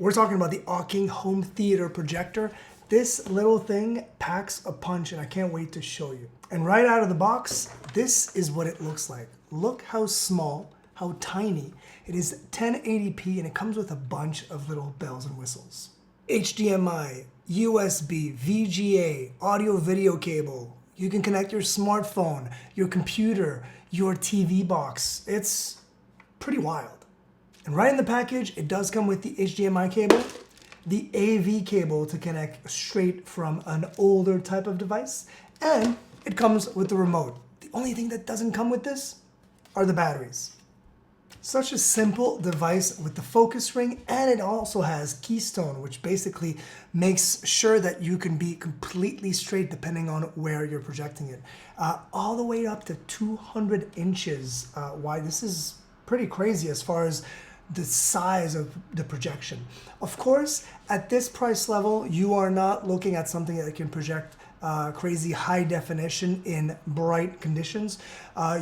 We're talking about the Auking home theater projector. This little thing packs a punch and I can't wait to show you. And right out of the box, this is what it looks like. Look how small, how tiny. It is 1080p and it comes with a bunch of little bells and whistles. HDMI, USB, VGA, audio video cable. You can connect your smartphone, your computer, your TV box. It's pretty wild. And right in the package, it does come with the HDMI cable, the AV cable to connect straight from an older type of device, and it comes with the remote. The only thing that doesn't come with this are the batteries. Such a simple device with the focus ring, and it also has keystone, which basically makes sure that you can be completely straight depending on where you're projecting it. All the way up to 200 inches wide. This is pretty crazy as far as the size of the projection. Of course, at this price level, you are not looking at something that can project crazy high definition in bright conditions.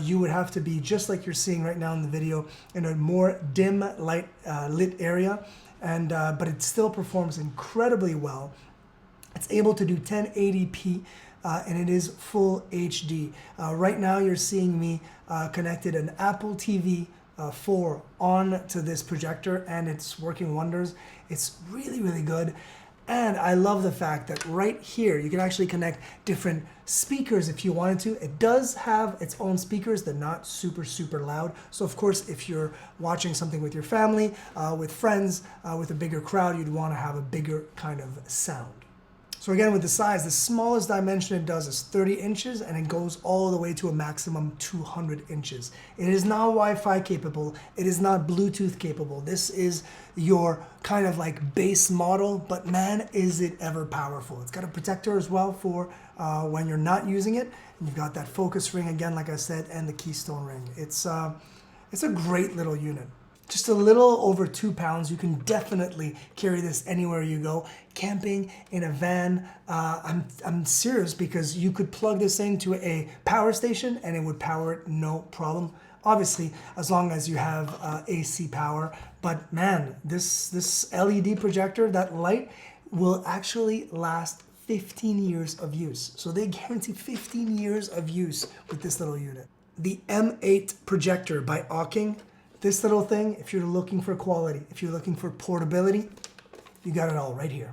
You would have to be just like you're seeing right now in the video in a more dim light lit area, and but it still performs incredibly well. It's able to do 1080p and it is full HD. Right now you're seeing me connected an Apple TV 4 on to this projector and it's working wonders. It's really, really good. And I love the fact that right here, you can actually connect different speakers if you wanted to. It does have its own speakers. They're not super, super loud. So of course, if you're watching something with your family, with friends, with a bigger crowd, you'd want to have a bigger kind of sound. So again, with the size, the smallest dimension it does is 30 inches and it goes all the way to a maximum 200 inches. It is not Wi-Fi capable. It is not Bluetooth capable. This is your kind of like base model, but man, is it ever powerful. It's got a protector as well for when you're not using it. And you've got that focus ring again, like I said, and the keystone ring. It's a great little unit. Just a little over 2 pounds. You can definitely carry this anywhere you go. Camping, in a van. I'm serious because you could plug this into a power station and it would power it no problem. Obviously, as long as you have AC power. But man, this LED projector, that light will actually last 15 years of use. So they guarantee 15 years of use with this little unit. The M8 projector by Auking. This little thing, if you're looking for quality, if you're looking for portability, you got it all right here.